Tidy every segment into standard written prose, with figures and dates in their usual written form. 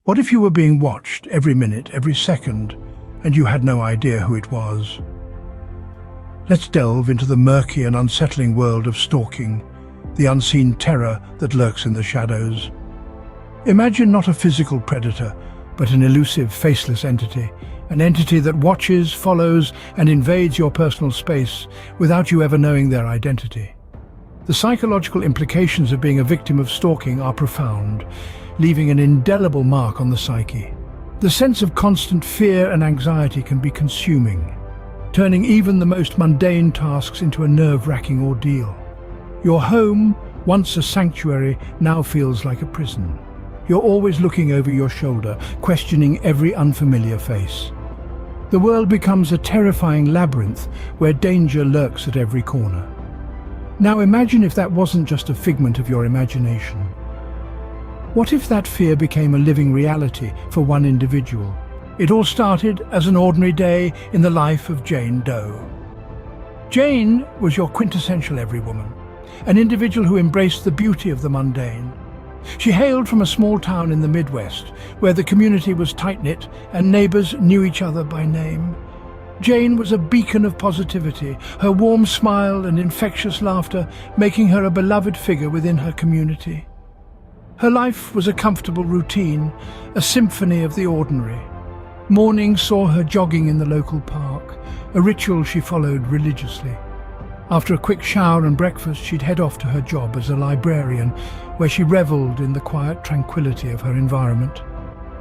What if you were being watched every minute, every second, and you had no idea who it was? Let's delve into the murky and unsettling world of stalking, the unseen terror that lurks in the shadows. Imagine not a physical predator, but an elusive, faceless entity, an entity that watches, follows, and invades your personal space without you ever knowing their identity. The psychological implications of being a victim of stalking are profound, leaving an indelible mark on the psyche. The sense of constant fear and anxiety can be consuming, turning even the most mundane tasks into a nerve-wracking ordeal. Your home, once a sanctuary, now feels like a prison. You're always looking over your shoulder, questioning every unfamiliar face. The world becomes a terrifying labyrinth where danger lurks at every corner. Now imagine if that wasn't just a figment of your imagination. What if that fear became a living reality for one individual? It all started as an ordinary day in the life of Jane Doe. Jane was your quintessential everywoman, an individual who embraced the beauty of the mundane. She hailed from a small town in the Midwest, where the community was tight-knit and neighbors knew each other by name. Jane was a beacon of positivity, her warm smile and infectious laughter making her a beloved figure within her community. Her life was a comfortable routine, a symphony of the ordinary. Morning saw her jogging in the local park, a ritual she followed religiously. After a quick shower and breakfast, she'd head off to her job as a librarian, where she reveled in the quiet tranquility of her environment.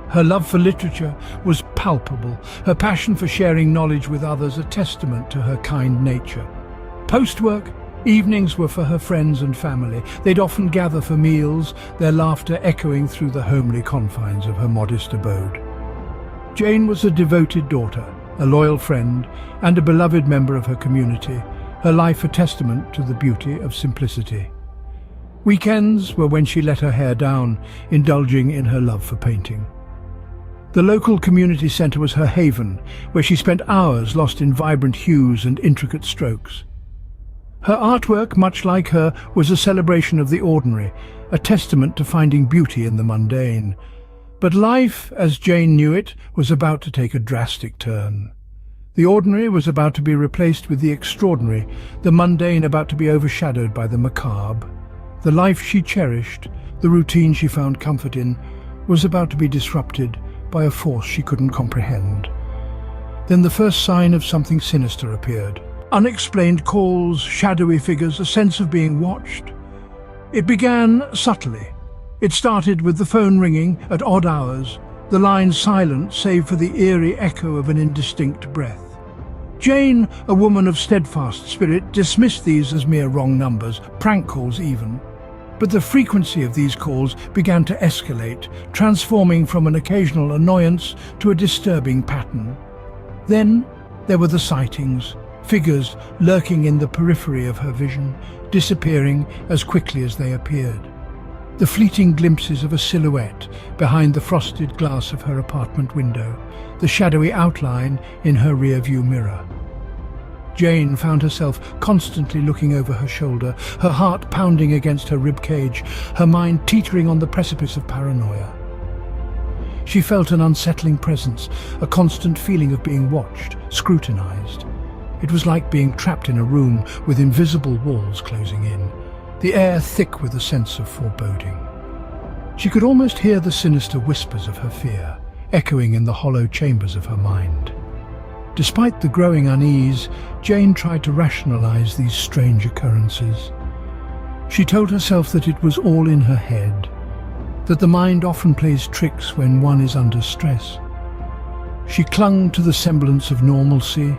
Her love for literature was palpable, her passion for sharing knowledge with others a testament to her kind nature. Post-work, evenings were for her friends and family. They'd often gather for meals, their laughter echoing through the homely confines of her modest abode. Jane was a devoted daughter, a loyal friend, and a beloved member of her community, her life a testament to the beauty of simplicity. Weekends were when she let her hair down, indulging in her love for painting. The local community centre was her haven, where she spent hours lost in vibrant hues and intricate strokes. Her artwork, much like her, was a celebration of the ordinary, a testament to finding beauty in the mundane. But life, as Jane knew it, was about to take a drastic turn. The ordinary was about to be replaced with the extraordinary, the mundane about to be overshadowed by the macabre. The life she cherished, the routine she found comfort in, was about to be disrupted by a force she couldn't comprehend. Then the first sign of something sinister appeared. Unexplained calls, shadowy figures, a sense of being watched. It began subtly. It started with the phone ringing at odd hours, the line silent save for the eerie echo of an indistinct breath. Jane, a woman of steadfast spirit, dismissed these as mere wrong numbers, prank calls even. But the frequency of these calls began to escalate, transforming from an occasional annoyance to a disturbing pattern. Then there were the sightings, figures lurking in the periphery of her vision, disappearing as quickly as they appeared. The fleeting glimpses of a silhouette behind the frosted glass of her apartment window, the shadowy outline in her rear-view mirror. Jane found herself constantly looking over her shoulder, her heart pounding against her ribcage, her mind teetering on the precipice of paranoia. She felt an unsettling presence, a constant feeling of being watched, scrutinized. It was like being trapped in a room with invisible walls closing in, the air thick with a sense of foreboding. She could almost hear the sinister whispers of her fear, echoing in the hollow chambers of her mind. Despite the growing unease, Jane tried to rationalize these strange occurrences. She told herself that it was all in her head, that the mind often plays tricks when one is under stress. She clung to the semblance of normalcy,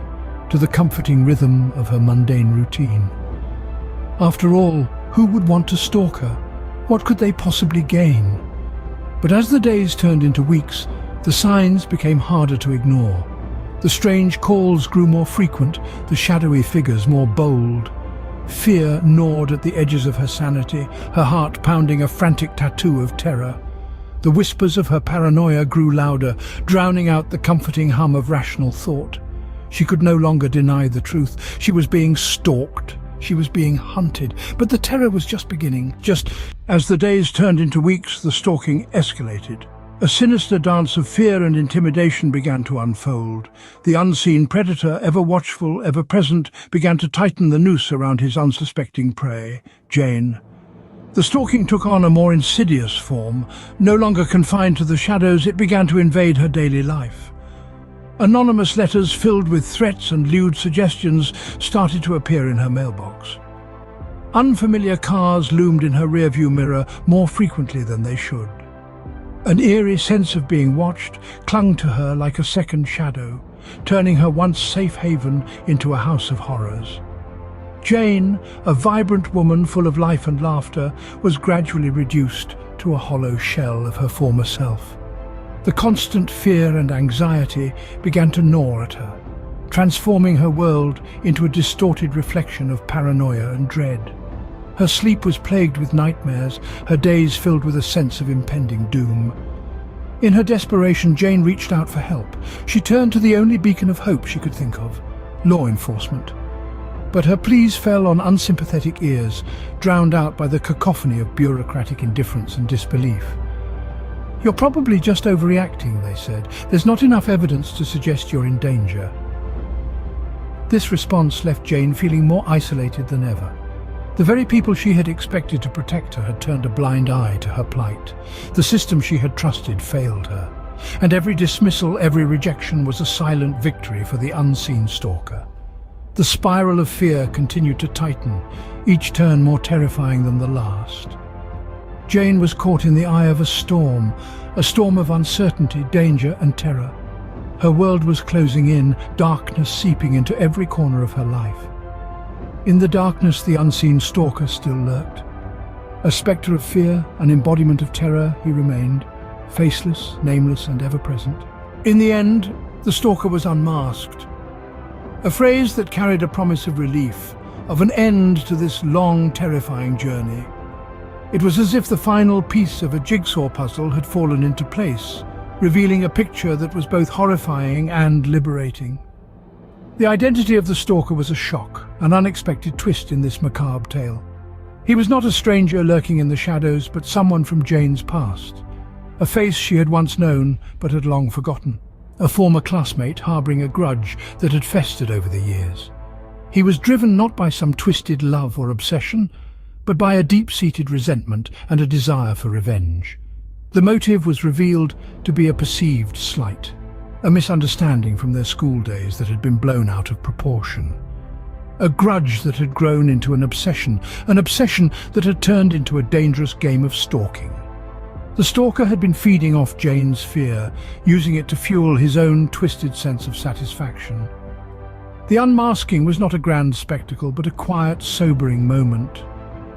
to the comforting rhythm of her mundane routine. After all, who would want to stalk her? What could they possibly gain? But as the days turned into weeks, the signs became harder to ignore. The strange calls grew more frequent, the shadowy figures more bold. Fear gnawed at the edges of her sanity, her heart pounding a frantic tattoo of terror. The whispers of her paranoia grew louder, drowning out the comforting hum of rational thought. She could no longer deny the truth. She was being stalked. She was being hunted. But the terror was just beginning. Just as the days turned into weeks, the stalking escalated. A sinister dance of fear and intimidation began to unfold. The unseen predator, ever watchful, ever present, began to tighten the noose around his unsuspecting prey, Jane. The stalking took on a more insidious form. No longer confined to the shadows, it began to invade her daily life. Anonymous letters filled with threats and lewd suggestions started to appear in her mailbox. Unfamiliar cars loomed in her rearview mirror more frequently than they should. An eerie sense of being watched clung to her like a second shadow, turning her once safe haven into a house of horrors. Jane, a vibrant woman full of life and laughter, was gradually reduced to a hollow shell of her former self. The constant fear and anxiety began to gnaw at her, transforming her world into a distorted reflection of paranoia and dread. Her sleep was plagued with nightmares, her days filled with a sense of impending doom. In her desperation, Jane reached out for help. She turned to the only beacon of hope she could think of, law enforcement. But her pleas fell on unsympathetic ears, drowned out by the cacophony of bureaucratic indifference and disbelief. "You're probably just overreacting," they said. "There's not enough evidence to suggest you're in danger." This response left Jane feeling more isolated than ever. The very people she had expected to protect her had turned a blind eye to her plight. The system she had trusted failed her, and every dismissal, every rejection was a silent victory for the unseen stalker. The spiral of fear continued to tighten, each turn more terrifying than the last. Jane was caught in the eye of a storm of uncertainty, danger and terror. Her world was closing in, darkness seeping into every corner of her life. In the darkness, the unseen stalker still lurked. A spectre of fear, an embodiment of terror, he remained, faceless, nameless, and ever-present. In the end, the stalker was unmasked. A phrase that carried a promise of relief, of an end to this long, terrifying journey. It was as if the final piece of a jigsaw puzzle had fallen into place, revealing a picture that was both horrifying and liberating. The identity of the stalker was a shock, an unexpected twist in this macabre tale. He was not a stranger lurking in the shadows, but someone from Jane's past. A face she had once known, but had long forgotten. A former classmate harboring a grudge that had festered over the years. He was driven not by some twisted love or obsession, but by a deep-seated resentment and a desire for revenge. The motive was revealed to be a perceived slight. A misunderstanding from their school days that had been blown out of proportion. A grudge that had grown into an obsession that had turned into a dangerous game of stalking. The stalker had been feeding off Jane's fear, using it to fuel his own twisted sense of satisfaction. The unmasking was not a grand spectacle, but a quiet, sobering moment.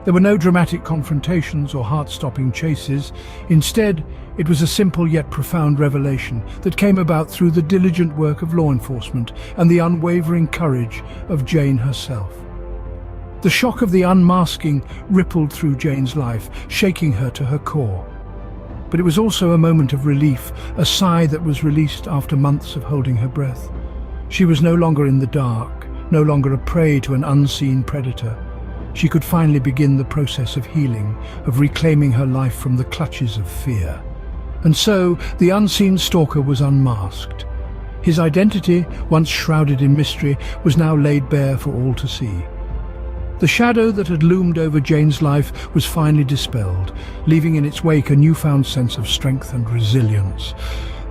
There were no dramatic confrontations or heart-stopping chases. Instead, it was a simple yet profound revelation that came about through the diligent work of law enforcement and the unwavering courage of Jane herself. The shock of the unmasking rippled through Jane's life, shaking her to her core. But it was also a moment of relief, a sigh that was released after months of holding her breath. She was no longer in the dark, no longer a prey to an unseen predator. She could finally begin the process of healing, of reclaiming her life from the clutches of fear. And so, the unseen stalker was unmasked. His identity, once shrouded in mystery, was now laid bare for all to see. The shadow that had loomed over Jane's life was finally dispelled, leaving in its wake a newfound sense of strength and resilience.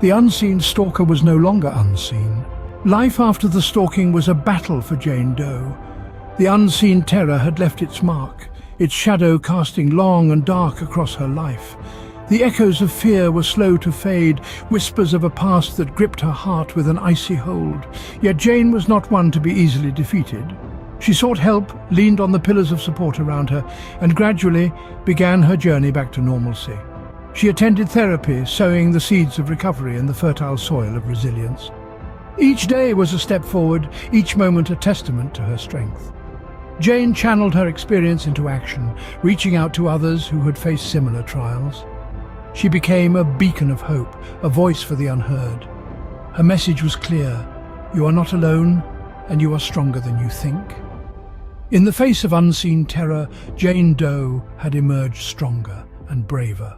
The unseen stalker was no longer unseen. Life after the stalking was a battle for Jane Doe. The unseen terror had left its mark, its shadow casting long and dark across her life. The echoes of fear were slow to fade, whispers of a past that gripped her heart with an icy hold. Yet Jane was not one to be easily defeated. She sought help, leaned on the pillars of support around her, and gradually began her journey back to normalcy. She attended therapy, sowing the seeds of recovery in the fertile soil of resilience. Each day was a step forward, each moment a testament to her strength. Jane channeled her experience into action, reaching out to others who had faced similar trials. She became a beacon of hope, a voice for the unheard. Her message was clear: you are not alone, and you are stronger than you think. In the face of unseen terror, Jane Doe had emerged stronger and braver.